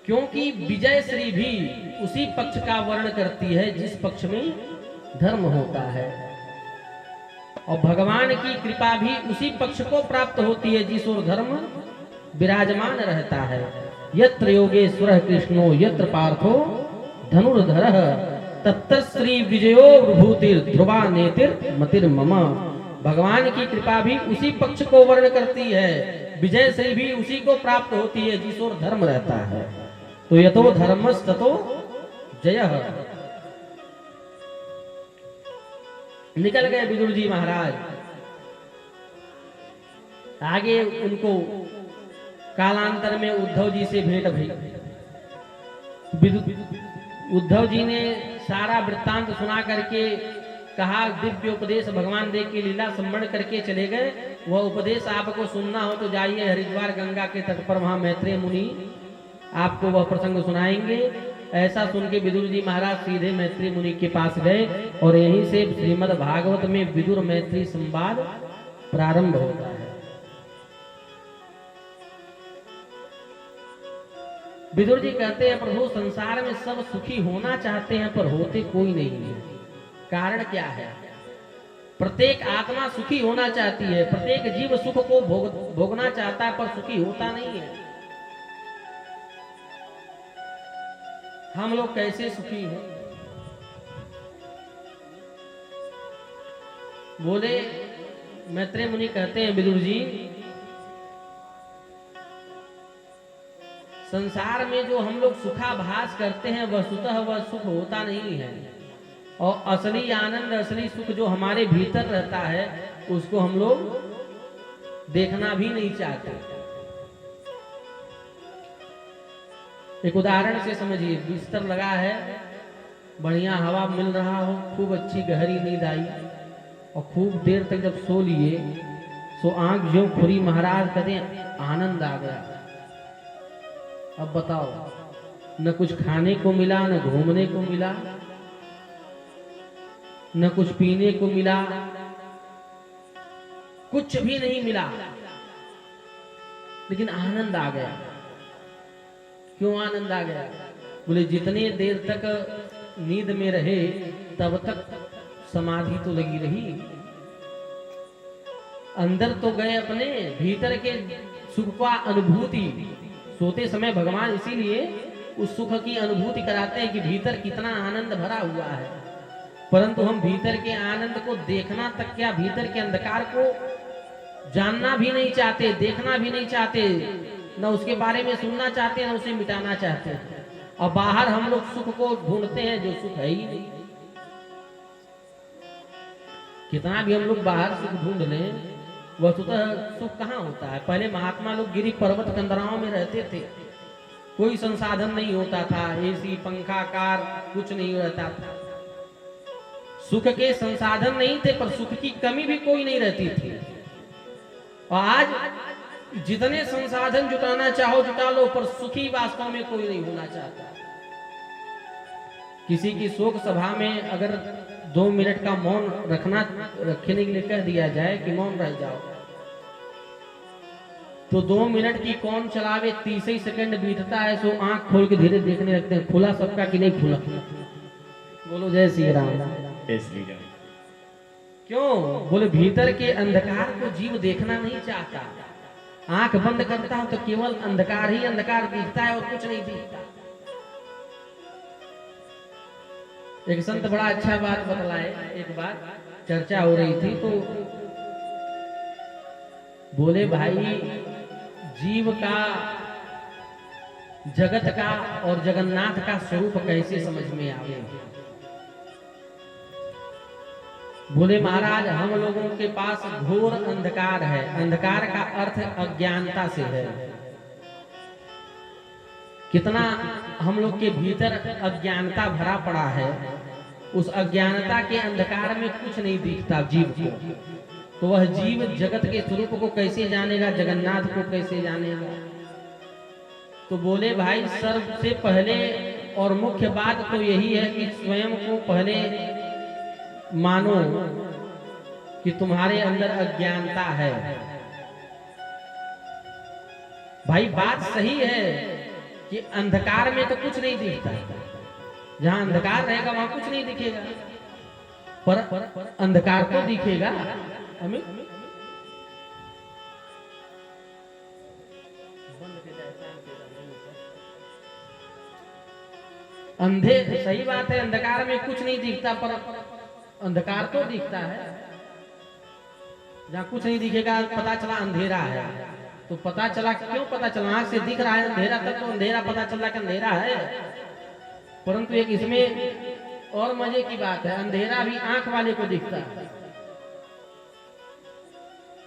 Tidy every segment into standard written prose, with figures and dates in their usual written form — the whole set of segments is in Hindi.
क्योंकि विजय श्री भी उसी पक्ष का वर्ण करती है जिस पक्ष में धर्म होता है, और भगवान की कृपा भी उसी पक्ष को प्राप्त होती है जिस ओर धर्म विराजमान रहता है। यत्र योगेश्वर कृष्णो यत्र पार्थो धनुर्धरः तत्र श्री विजयो विभूतिर ध्रुवा नेतिर मतिर मम। भगवान की कृपा भी उसी पक्ष को वर्ण करती है, विजय श्री भी उसी को प्राप्त होती है जिस ओर धर्म रहता है। तो यतो धर्मस्ततो जयः। निकल गए विदुर जी महाराज। आगे उनको कालांतर में उद्धव जी से भेंट भई। उद्धव जी ने सारा वृत्तांत सुना करके कहा, दिव्य उपदेश भगवान देव की लीला स्मरण करके चले गए। वह उपदेश आपको सुनना हो तो जाइए हरिद्वार गंगा के तट पर, वहां मैत्रेय मुनि आपको वह प्रसंग सुनाएंगे। ऐसा सुन के विदुर जी महाराज सीधे मैत्री मुनि के पास गए और यहीं से श्रीमद् भागवत में विदुर मैत्री संवाद प्रारंभ होता है। विदुर जी कहते हैं, प्रभु संसार में सब सुखी होना चाहते हैं पर होते कोई नहीं है। कारण क्या है? प्रत्येक आत्मा सुखी होना चाहती है, प्रत्येक जीव सुख को भोगना चाहता है पर सुखी होता नहीं है। हम लोग कैसे सुखी हैं? बोले मैत्रेय मुनि कहते हैं, विदुर जी संसार में जो हम लोग सुखाभास करते हैं वस्तुतः वह सुख होता नहीं है, और असली आनंद असली सुख जो हमारे भीतर रहता है उसको हम लोग देखना भी नहीं चाहते। एक उदाहरण से समझिए, बिस्तर लगा है, बढ़िया हवा मिल रहा हो, खूब अच्छी गहरी नींद आई और खूब देर तक जब सो लिए सो आंख जो खुली, महाराज कहते हैं आनंद आ गया। अब बताओ, न कुछ खाने को मिला, न घूमने को मिला, न कुछ पीने को मिला, कुछ भी नहीं मिला, लेकिन आनंद आ गया। क्यों आनंद आ गया? बोले जितने देर तक नींद में रहे तब तक समाधि तो लगी रही, अंदर तो गए अपने भीतर के सुख का अनुभूति। सोते समय भगवान इसीलिए उस सुख की अनुभूति कराते हैं कि भीतर कितना आनंद भरा हुआ है, परंतु हम भीतर के आनंद को देखना तक क्या, भीतर के अंधकार को जानना भी नहीं चाहते, देखना भी नहीं चाहते, न उसके बारे में सुनना चाहते हैं, न उसे मिटाना चाहते हैं। और बाहर हम लोग सुख को ढूंढते हैं जो सुख है ही नहीं। कितना भी हम लोग बाहर सुख ढूंढ लें, वस्तुतः सुख कहाँ होता है? पहले महात्मा लोग गिरी पर्वत कंदराओं में रहते थे, कोई संसाधन नहीं होता था, एसी पंखा कार कुछ नहीं रहता था, सुख के संसाधन नहीं थे, पर सुख की कमी भी कोई नहीं रहती थी। और आज जितने संसाधन जुटाना चाहो जुटा लो, पर सुखी वास्तव में कोई नहीं होना चाहता। किसी की शोक सभा में अगर 2 मिनट का मौन रखने के लिए कह दिया जाए कि मौन रह जाओ, तो 2 मिनट की कौन चलावे, 30 ही सेकंड बीतता है, सो आंख खोल के धीरे देखने लगते हैं, खुला सबका कि नहीं खुला। बोलो जय श्री राम। क्यों? बोले भीतर के अंधकार को जीव देखना नहीं चाहता। आंख बंद करता हो तो केवल अंधकार ही अंधकार दिखता है और कुछ नहीं दिखता। एक संत बड़ा अच्छा बात बतलाए। एक बार चर्चा हो रही थी तो बोले, भाई जीव का, जगत का और जगन्नाथ का स्वरूप कैसे समझ में आवे? बोले महाराज, हम लोगों के पास घोर अंधकार है। अंधकार का अर्थ अज्ञानता से है। कितना हम लोग के भीतर अज्ञानता भरा पड़ा है, उस अज्ञानता के अंधकार में कुछ नहीं दिखता जीव को। तो वह जीव जगत के स्वरूप को कैसे जानेगा, जगन्नाथ को कैसे जानेगा? तो बोले भाई, सबसे पहले और मुख्य बात तो यही है कि स्वयं को पहले मानो कि तुम्हारे अंदर अज्ञानता है। भाई बात सही है, कि अंधकार में तो कुछ नहीं दिखता है, जहां अंधकार रहेगा वहां कुछ नहीं दिखेगा, पर अंधकार तो दिखेगा हमें। अंधे, सही बात है, अंधकार में कुछ नहीं दिखता, पर अंधकार तो दिखता है। जहां कुछ नहीं दिखेगा पता चला अंधेरा है, तो पता चला, क्यों पता चला, आंख से दिख रहा है अंधेरा, तब तो अंधेरा पता चला कि अंधेरा है। परंतु एक इसमें और मजे की बात है, अंधेरा भी आंख वाले को दिखता है,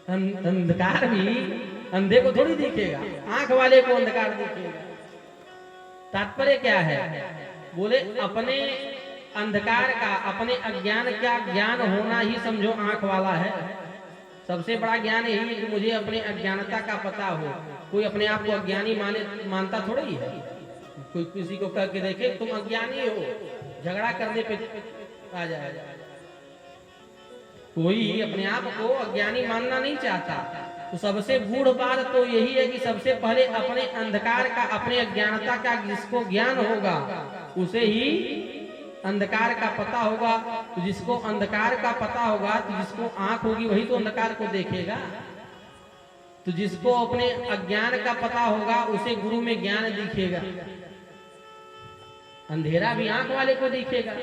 अंधकार भी अंधे को थोड़ी दिखेगा, आंख वाले को अंधकार दिखेगा। तात्पर्य क्या है? बोले अपने अंधकार का, अपने अज्ञान का ज्ञान होना ही समझो आंख वाला है। सबसे बड़ा ज्ञान यही है कि मुझे अपने अज्ञानता का पता हो। कोई अपने आप को अज्ञानी मानता थोड़ा ही है। कोई किसी को कह के देखे तुम अज्ञानी हो, झगड़ा करने पे आ जाएगा। कोई अपने आप को अज्ञानी मानना नहीं चाहता। तो सबसे गूढ़ बात तो यही है कि सबसे पहले अपने अंधकार का, अपने अज्ञानता का जिसको ज्ञान होगा उसे ही अंधकार का पता होगा। तो जिसको अंधकार का पता होगा, तो जिसको आंख होगी वही तो अंधकार को देखेगा। तो जिसको अपने अज्ञान का पता होगा उसे गुरु में ज्ञान दिखेगा। अंधेरा भी आंख वाले को दिखेगा।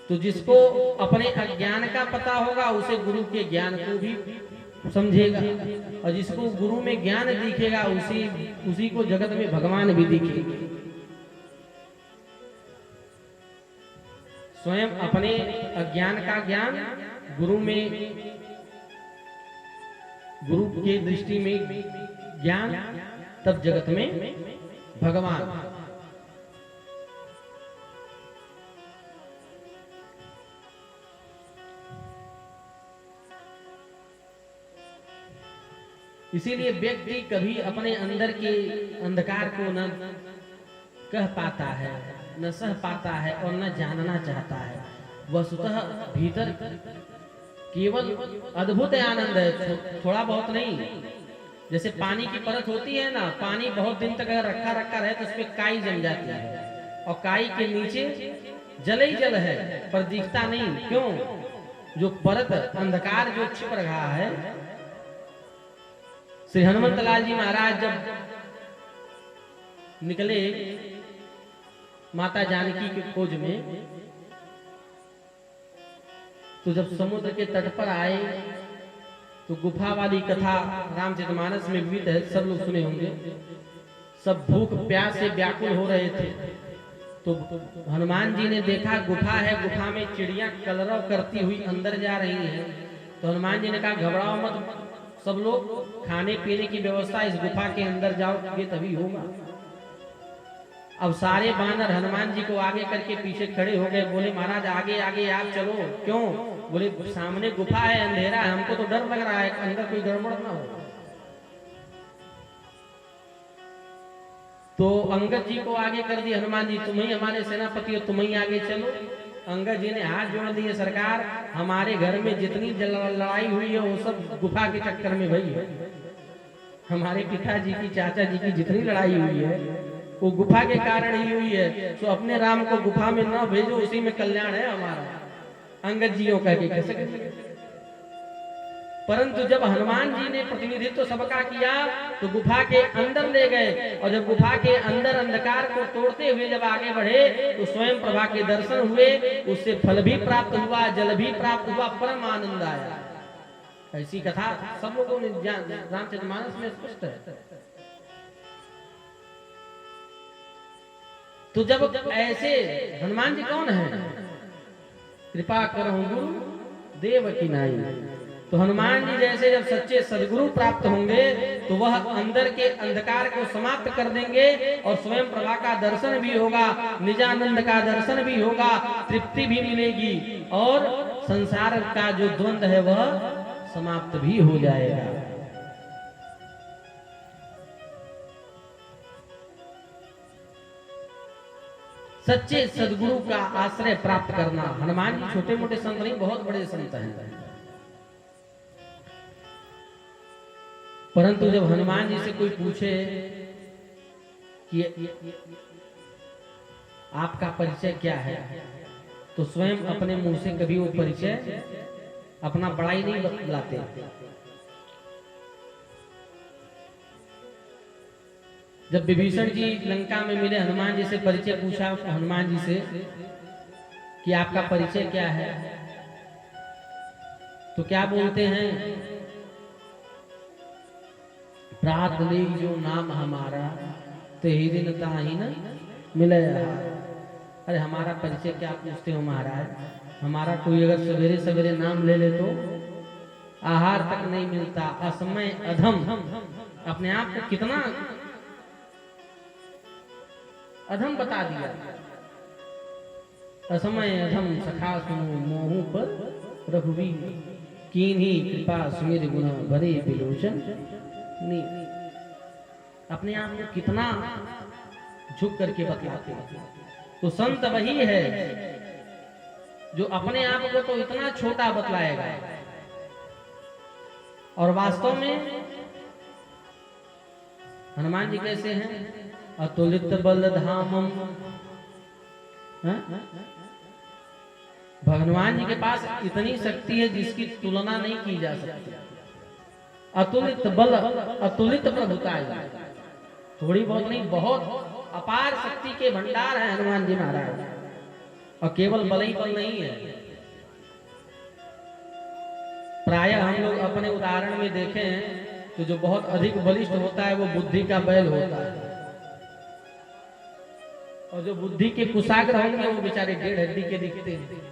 तो जिसको अपने अज्ञान का पता होगा उसे गुरु के ज्ञान को भी समझेगा, और जिसको गुरु में ज्ञान दिखेगा उसी को जगत में भगवान भी दिखेगा। स्वयं अपने अज्ञान का ज्ञान गुरु के दृष्टि में ज्ञान, तब जगत में भगवान। इसीलिए व्यक्ति कभी अपने अंदर के अंधकार को न कह पाता है, न सह पाता है और न जानना चाहता है। वस्तुतः भीतर केवल अद्भुत आनंद है, थोड़ा बहुत नहीं। जैसे पानी की परत होती है ना, पानी बहुत दिन तक अगर रखा रहे तो उसमें काई जम जाती है, और काई के नीचे जल ही जल है, पर दिखता नहीं। क्यों? जो परत अंधकार जो छिप रहा है। श्री हनुमत लाल जी महाराज जब निकले माता जानकी के खोज में, तो जब समुद्र के तट पर आए तो गुफा वाली कथा रामचरितमानस में विविध है, सब लोग सुने होंगे। सब भूख प्यास से व्याकुल हो रहे थे। तो हनुमान जी ने देखा गुफा है, गुफा में चिड़ियां कलरव करती हुई अंदर जा रही हैं। तो हनुमान जी ने कहा घबराओ मत, सब लोग खाने पीने की व्यवस्था इस गुफा के अंदर जाओगे तभी होगा। अब सारे बानर हनुमान जी को आगे करके पीछे खड़े हो गए। बोले महाराज आगे आगे आप चलो। क्यों? बोले सामने गुफा है, अंधेरा है, हमको तो डर लग रहा है अंदर कोई गड़बड़ ना हो। तो अंगद जी को आगे कर दिया हनुमान जी, तुम ही हमारे सेनापति हो, तुम ही आगे चलो। अंगद जी ने हाथ जोड़ दिए, सरकार हमारे घर में जितनी लड़ाई हुई है वो सब गुफा के चक्कर में भई है। हमारे पिताजी की, चाचा जी की जितनी लड़ाई हुई है वो गुफा के कारण ही हुई है। तो अपने राम को गुफा में न भेजो, उसी में कल्याण है हमारा। अंगद जी कह के कैसे कर सकते। परंतु जब हनुमान जी ने प्रतिनिधित्व सबका किया तो गुफा के अंदर ले गए, और जब गुफा के अंदर अंधकार को तोड़ते हुए जब आगे बढ़े तो स्वयं प्रभा के दर्शन हुए, उससे फल भी प्राप्त हुआ, जल भी प्राप्त हुआ, परम आनंद आया। ऐसी कथा सब लोगों ने रामचरितमानस में स्पष्ट है। तो जब ऐसे हनुमान जी कौन है? कृपा करो गुरु देव की नाई। तो हनुमान जी जैसे जब सच्चे सदगुरु प्राप्त होंगे तो वह अंदर के अंधकार को समाप्त कर देंगे, और स्वयं प्रभा का दर्शन भी होगा, निजानंद का दर्शन भी होगा, तृप्ति भी मिलेगी, और संसार का जो द्वंद्व है वह समाप्त भी हो जाएगा। सच्चे सदगुरु का आश्रय प्राप्त करना। हनुमान जी छोटे मोटे संत नहीं, बहुत बड़े संत हैं। परंतु जब हनुमान जी से कोई पूछे कि आपका परिचय क्या है, तो स्वयं अपने मुंह से कभी वो परिचय अपना बड़ाई नहीं बतलाते। जब विभीषण जी लंका में मिले, हनुमान जी से परिचय पूछा हनुमान जी से कि आपका परिचय क्या है, तो क्या बोलते हैं, प्रात ले जो नाम हमारा ते ही दिन ताही न मिले। अरे हमारा परिचय क्या पूछते हो महाराज, हमारा कोई अगर सवेरे सवेरे नाम ले ले तो आहार तक नहीं मिलता, असमय अधम। अपने आप को कितना अधम बता दिया। असमय अधम सखा सुनो मोहू पर रघुवीर, कीन्ही कृपा सुमिर गुण भरे विलोचन। अपने आप को कितना झुक करके बतलाते हैं। तो संत वही है जो अपने आप को तो इतना छोटा बतलाएगा, और वास्तव में हनुमान जी कैसे हैं, अतुलित बल धामम। भगवान जी के पास इतनी शक्ति है जिसकी तुलना नहीं की जा सकती। अतुलित बल, अतुलित प्रभुता, थोड़ी बहुत नहीं, बहुत अपार शक्ति के भंडार है हनुमान जी महाराज। और केवल बल ही बल नहीं है, प्राय हम लोग अपने उदाहरण में देखे हैं तो जो बहुत अधिक बलिष्ठ होता है वो बुद्धि का बैल होता है, और जो बुद्धि के कुशाग्र होंगे वो बेचारे 1.5 हड्डी के दिखते हैं।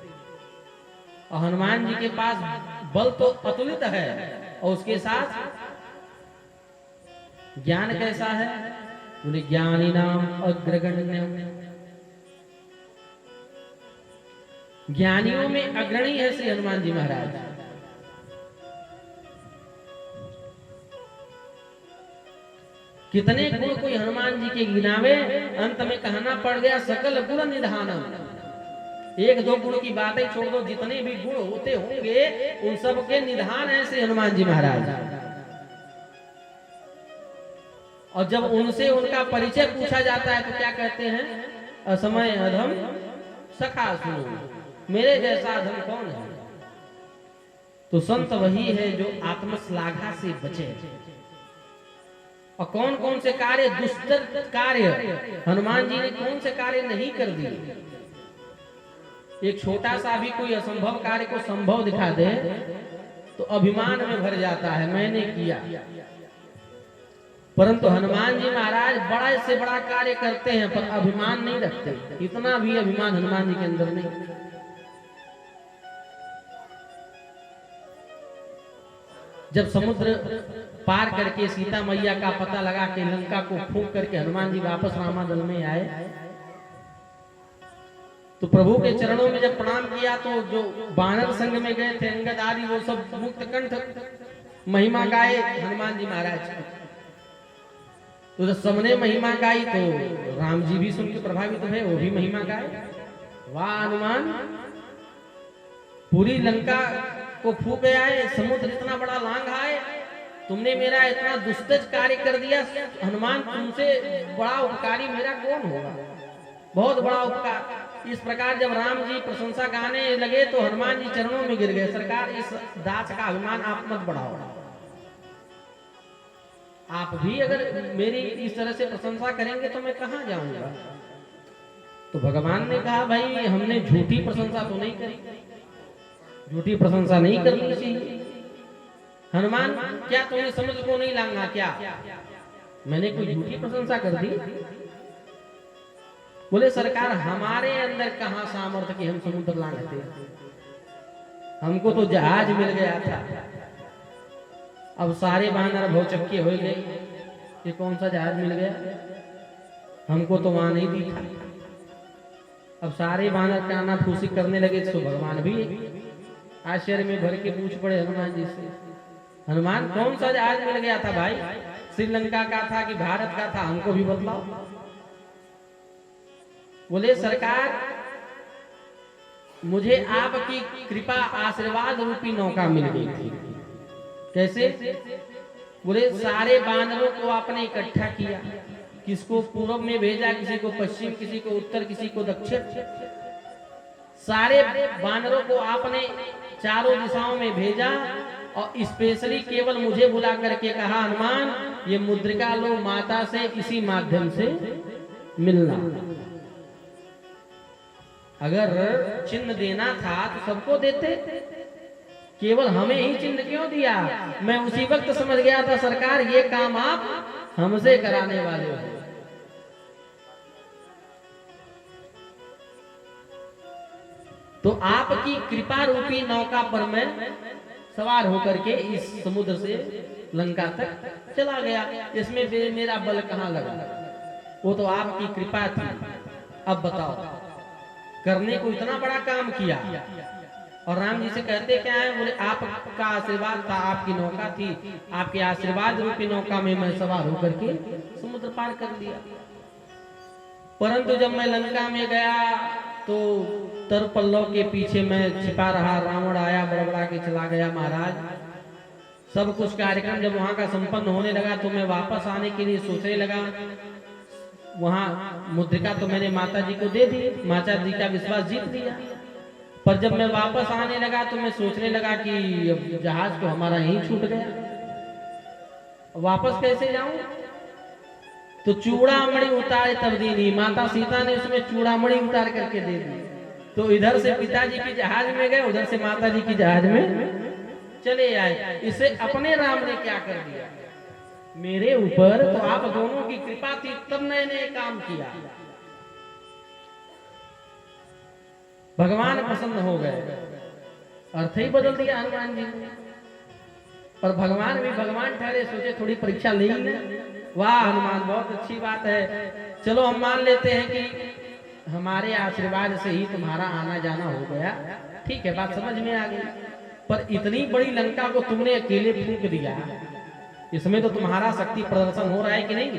और हनुमान जी के पास बल तो अतुलित है, और उसके साथ ज्ञान कैसा है, बोले ज्ञानी नाम अग्रगण्य, ज्ञानियों में अग्रणी है श्री हनुमान जी महाराज। कितने गुण कोई हनुमान जी के गिनावे, अंत में कहना पड़ गया सकल गुण निधानम। 1-2 गुण की बातें छोड़ दो, जितने भी गुण होते होंगे उन सब के निधान है श्री हनुमान जी महाराज। और जब उनसे उनका परिचय पूछा जाता है तो क्या कहते हैं, असमय अधम सखा सुनो, मेरे जैसा अधम कौन है। तो संत वही है जो आत्मश्लाघा से बचे। और कौन कौन से कार्य, दुष्टर कार्य हनुमान जी ने कौन से कार्य नहीं कर दिए। एक छोटा सा भी कोई असंभव कार्य को संभव दिखा दे तो अभिमान में भर जाता है, मैंने किया। परंतु हनुमान जी महाराज बड़ा से बड़ा कार्य करते हैं पर अभिमान नहीं रखते। इतना भी अभिमान हनुमान जी के अंदर नहीं। जब समुद्र पार करके सीता मैया का पता लगा के लंका को फूंक करके हनुमान जी वापस रामादल में आए, तो प्रभु के चरणों में जब प्रणाम किया तो जो वानर संग में गए थे अंगद आदि, वो सब मुक्त कंठ महिमा गाए हनुमान जी महाराज। तो जब सबने महिमा गाई तो राम जी भी सुन के प्रभावित हुए, वो भी महिमा गाए। वाह हनुमान, पूरी लंका को फूंक आए, समुद्र इतना बड़ा लांग आए, तुमने मेरा इतना दुष्टज कार्य कर दिया। हनुमान, तुमसे बड़ा उपकारी मेरा कौन होगा, बहुत बड़ा उपकार। इस प्रकार जब राम जी प्रशंसा गाने लगे तो हनुमान जी चरणों में गिर गए, सरकार इस दास का अभिमान आप मत बढ़ाओ, आप भी अगर मेरी इस तरह से प्रशंसा करेंगे तो मैं कहां जाऊंगा। तो भगवान ने कहा, भाई हमने झूठी प्रशंसा तो नहीं करी, झूठी प्रशंसा नहीं करनी चाहिए। हनुमान, क्या तुम्हें समझ को नहीं लांगा क्या, मैंने कोई झूठी प्रशंसा कर दी। बोले सरकार, हमारे अंदर कहां सामर्थ्य कि हम समुद्र लांघते, हमको तो जहाज मिल गया था। अब सारे बानर भौचक्के हो गए कि कौन सा जहाज मिल गया, हमको तो वहां नहीं दिखा। अब सारे बानर काना फूसी करने लगे तो भगवान भी आश्चर्य में भर के पूछ पड़े हनुमान जी से, हनुमान कौन सा जहाज मिल गया था भाई, श्रीलंका का था कि भारत का था, हमको भी बतलाओ। बोले सरकार, मुझे आपकी कृपा आशीर्वाद रूपी नौका मिल गई थी। कैसे? बोले सारे बानरों को आपने इकट्ठा किया किसको पूर्व में भेजा, किसी को पश्चिम, किसी को उत्तर, किसी को दक्षिण। सारे वानरों को आपने चारों दिशाओं में भेजा और स्पेशली केवल मुझे बुला करके कहा, हनुमान ये मुद्रिका लो, माता से इसी माध्यम से मिलना। अगर चिन्ह देना था तो सबको देते, केवल हमें ही चिन्ह क्यों दिया? मैं उसी वक्त समझ गया था सरकार ये काम आप हमसे कराने वाले हो। तो आपकी कृपा रूपी नौका पर मैं सवार होकर के इस समुद्र से लंका तक चला गया। इसमें मेरा बल कहाँ लगा? वो तो आपकी कृपा थी। अब बताओ, करने को इतना बड़ा काम किया और राम जी से कहते क्या है? बोले आपका आशीर्वाद था, आपकी नौका थी, आपके आशीर्वाद रूपी नौका में मैं सवार होकर के समुद्र पार कर लिया। परंतु जब मैं लंका में गया तो तर पल्लव के पीछे मैं छिपा रहा। रावण आया, बड़बड़ा के चला गया। महाराज सब कुछ कार्यक्रम जब वहां का संपन्न होने लगा तो मैं वापस आने के लिए सोचने लगा। वहां मुद्रिका तो मैंने माता जी को दे दी, माता जी का विश्वास जीत लिया। पर जब मैं वापस आने लगा तो मैं सोचने लगा कि जहाज तो हमारा यहीं छूट गया, वापस कैसे जाऊं? तो चूड़ामणि उतारे तब दीनी, माता सीता ने उसमें चूड़ामणि उतार करके दे दी। तो इधर से पिताजी की जहाज में गए, उधर से माता जी की जहाज में चले आए। इसे अपने राम ने क्या कर दिया मेरे ऊपर? तो आप दोनों की कृपा थी तब मैंने काम किया। भगवान प्रसन्न हो गए, अर्थ ही बदल दिया हनुमान जी ने। पर भगवान भी भगवान ठहरे, सोचे थोड़ी परीक्षा ले ही लें। वाह हनुमान, बहुत अच्छी बात है। चलो हम मान लेते हैं कि हमारे आशीर्वाद से ही तुम्हारा आना जाना हो गया, ठीक है, बात समझ में आ गई। पर इतनी बड़ी लंका को तुमने अकेले फूंक दिया, इसमें तो तुम्हारा शक्ति प्रदर्शन हो रहा है कि नहीं?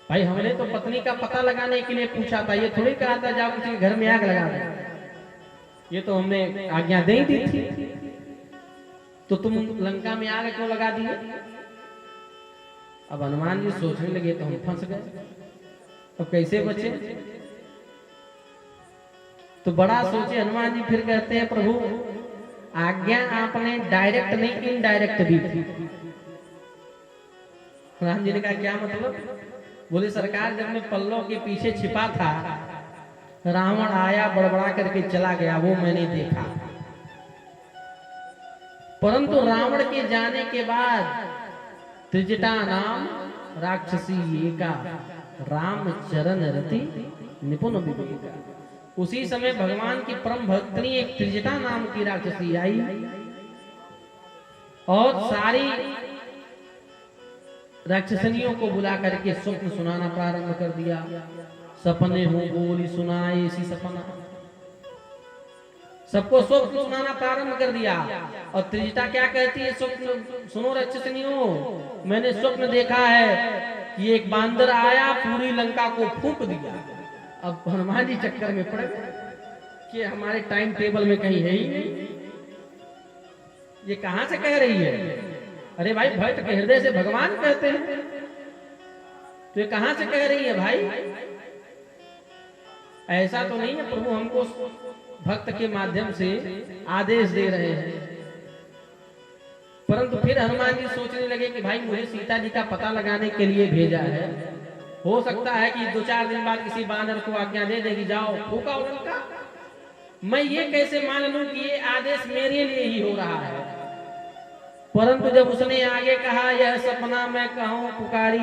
भाई हमने तो पत्नी का पता लगाने के लिए पूछा था, ये थोड़ी कहा था जाओ किसी घर में आग लगा दो। ये तो हमने आज्ञा दे दी थी, तो तुम लंका में आग क्यों लगा दिए? अब हनुमान जी सोचने लगे तो हम फंस गए, तो कैसे बचे? तो बड़ा सोचे हनुमान जी, फिर कहते हैं प्रभु आज्ञा आपने डायरेक्ट नहीं इनडायरेक्ट दी थी। राम जी ने कहा क्या मतलब? बोले सरकार जब मैं पल्लव के पीछे छिपा था, रावण आया, बड़बड़ा करके चला गया, वो मैंने देखा। परंतु रावण के जाने के बाद त्रिजटा नाम राक्षसी एका, राम चरण रति निपुण विवेका। उसी समय भगवान की परम भक्तनी एक त्रिजटा नाम की राक्षसी आई और सारी राक्षसनियों को बुला करके स्वप्न सुनाना प्रारंभ कर दिया। सपने हो बोली सुनाए इसी सपना, सबको स्वप्न सुनाना प्रारंभ कर दिया। और त्रिजटा क्या कहती है? स्वप्न सुनो राक्षसनियों, मैंने स्वप्न देखा है कि एक बांदर आया, पूरी लंका को फूंक दिया। अब हनुमान जी चक्कर में पड़ गए कि हमारे टाइम टेबल में कहीं है ही नहीं, ये कहां से कह रही है? अरे भाई भक्त के हृदय से भगवान कहते हैं, तो ये कहां से कह रही है भाई? ऐसा तो नहीं है, प्रभु हमको भक्त के माध्यम से आदेश दे रहे हैं। परंतु फिर हनुमान जी सोचने लगे कि भाई मुझे सीता जी का पता लगाने के लिए भेजा है, हो सकता है कि 2-4 दिन बाद किसी बानर को आज्ञा दे देगी जाओ फूका लंका। मैं ये कैसे मान लूं कि ये आदेश मेरे लिए ही हो रहा है? परंतु जब उसने आगे कहा यह सपना मैं कहूं पुकारी,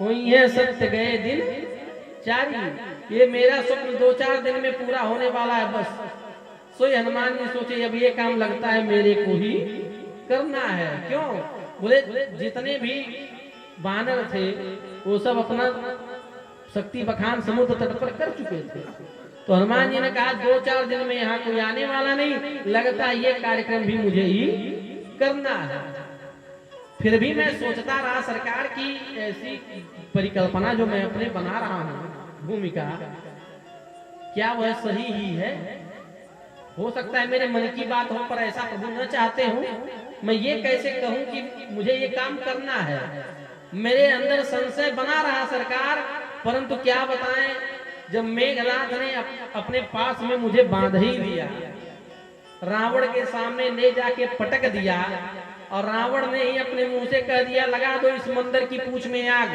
हुई है सत्य गए दिन चारी, ये मेरा स्वप्न 2-4 दिन में पूरा होने वाला है बस। सोई हनुमान जी सोचे अब ये काम लगता है मेरे को ही करना है। क्यों? बोले जितने भी बानर थे वो सब अपना शक्ति बखान समुद्र तट पर कर चुके थे। तो हनुमान जी ने कहा 2-4 दिन में यहाँ कोई आने वाला नहीं, लगता है ये कार्यक्रम भी मुझे ही करना है। फिर भी मैं सोचता रहा सरकार की ऐसी परिकल्पना जो मैं अपने बना रहा हूँ भूमिका, क्या वह सही ही है? हो सकता है मेरे मन की बात हो, पर ऐसा प्रभु न चाहते हो। मैं ये कैसे कहूँ कि मुझे ये काम करना है? मेरे अंदर संशय बना रहा सरकार, परंतु क्या बताएं, जब मेघनाथ ने अपने पास में मुझे बांध ही दिया, रावण के सामने ले जाके पटक दिया और रावण ने ही अपने मुंह से कह दिया लगा दो इस मंदिर की पूंछ में आग।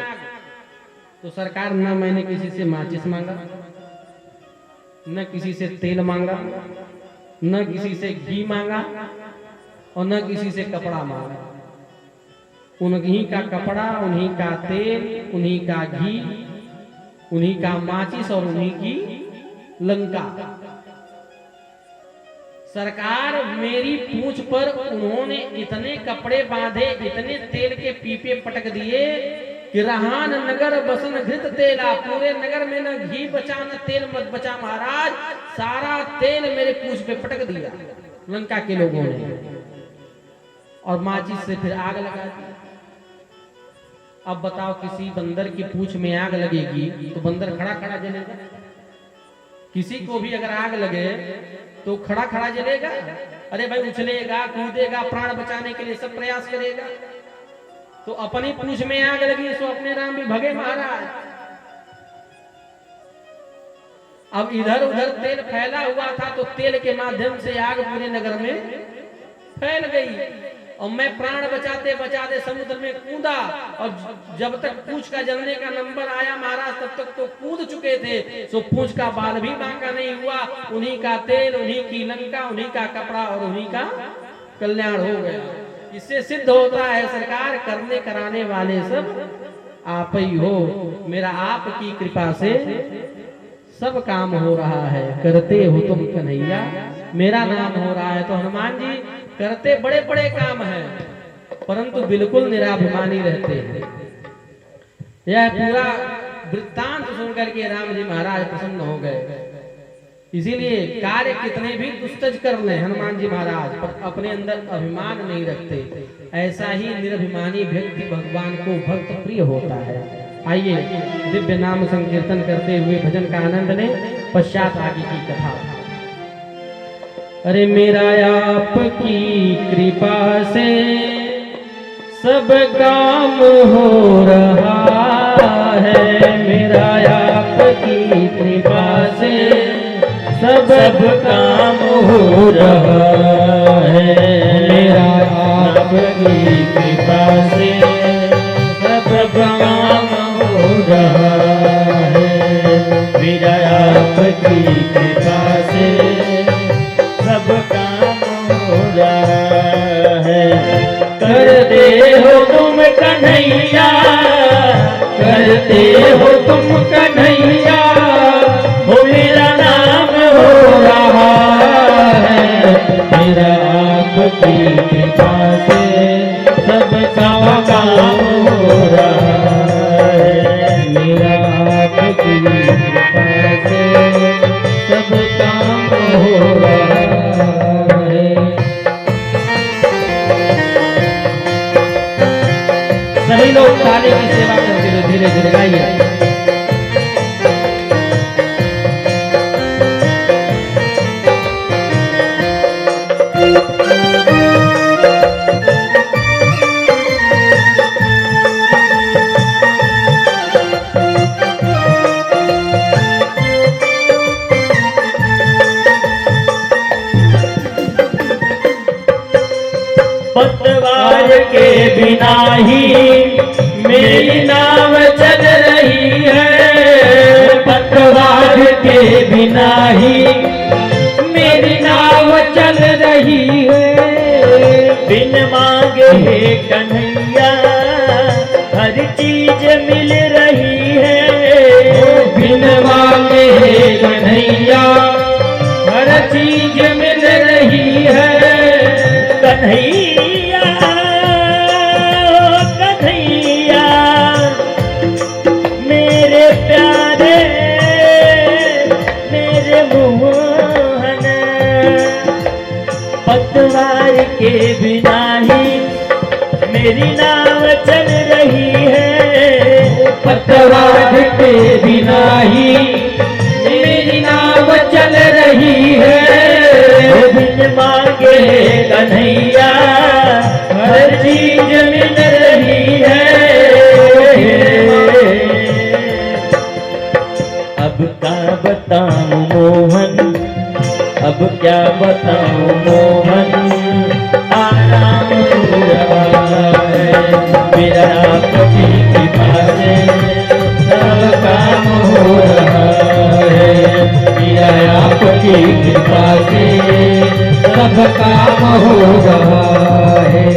तो सरकार, न मैंने किसी से माचिस मांगा, न किसी से तेल मांगा, न किसी से घी मांगा और न किसी से कपड़ा मांगा। उन्हीं का कपड़ा, उन्हीं का तेल, उन्हीं का घी, उन्हीं का माचिस और उन्हीं की लंका। सरकार, मेरी पूंछ पर उन्होंने इतने कपड़े बांधे, इतने तेल के पीपे पटक दिए कि रहान नगर बसन घृत तेला, पूरे नगर में न घी बचा न तेल मत बचा महाराज, सारा तेल मेरे पूंछ पे पटक दिया लंका के लोगों ने और माचिस से फिर आग लगा दी। अब बताओ, किसी बंदर की पूंछ में आग लगेगी तो बंदर खड़ा खड़ा जलेगा? किसी को भी अगर आग लगे तो खड़ा खड़ा जलेगा? अरे भाई, उछलेगा, कूदेगा, प्राण बचाने के लिए सब प्रयास करेगा। तो अपनी पूंछ में आग लगी सो अपने राम भी भगे महाराज। अब इधर उधर तेल फैला हुआ था तो तेल के माध्यम से आग पूरे नगर में फैल गई और मैं प्राण बचाते बचाते समुद्र में कूदा और जब तक पूंछ का जलने का नंबर आया महाराज तब तक तो कूद चुके थे, सो पूंछ का बाल भी बांका नहीं हुआ। उन्हीं का तेल, उन्हीं की लंका, उन्हीं का कपड़ा और उन्हीं का कल्याण हो गया। इससे सिद्ध होता है सरकार, करने कराने वाले सब आप ही हो। मेरा आपकी कृपा से सब काम हो रहा है, करते हो तुम कन्हैया मेरा नाम हो रहा है। तो हनुमान जी करते बड़े बड़े काम हैं परंतु बिल्कुल निराभिमानी रहते हैं। यह पूरा वृत्तांत सुनकर के राम जी महाराज प्रसन्न हो गए। इसीलिए कार्य कितने भी दुस्तज कर ले हनुमान जी महाराज, पर अपने अंदर अभिमान नहीं रखते। ऐसा ही निरभिमानी व्यक्ति भगवान को भक्त प्रिय होता है। आइए दिव्य नाम संकीर्तन करते हुए भजन का आनंद लें, पश्चात आगे की कथा। अरे मेरा आपकी कृपा से सब काम हो रहा है, मेरा आपकी कृपा से सब काम हो रहा है, मेरा आपकी कृपा से सब काम हो रहा है, मेरा आपकी कृपा से सब काम हो रहा है। करते हो तुम कन्हैया, करते हो तुम कन्हैया, हो मेरा नाम हो रहा है, मेरा आपकी कृपा से सब काम हो रहा है, मेरा आपकी कृपा से सब काम हो रहा है। सभी लोग ताली की सेवा करते हुए धीरे धीरे गाइए। पतवार के बिना ही मेरी नाव चल रही है, पतवार के बिना ही मेरी नाव चल रही है, बिन मांगे कन्हैया हर चीज मिल रही है, बिन मांगे कन्हैया हर चीज मिल रही है। कन्हैया कन्हैया मेरे प्यारे मेरे मोहन, पतवार के बिना ही मेरी नाव चल रही है, पतवार के बिना ही मेरी नाव चल रही है, बिन मांगे कन्हैया हर चीज मिल रही है, क्या बताऊं मोहन आराम हो रहा है, मेरा आपकी कृपा से सब काम हो रहा है, मेरा आपकी कृपा से सब काम हो रहा है।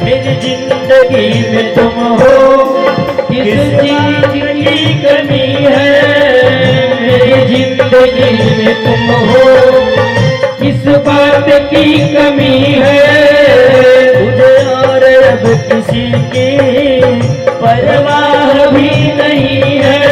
मेरी जिंदगी में तुम हो, किस चीज की कमी है, मेरी जिंदगी में तुम हो, किस बात की कमी है, तुझे और अब किसी की परवाह भी नहीं है,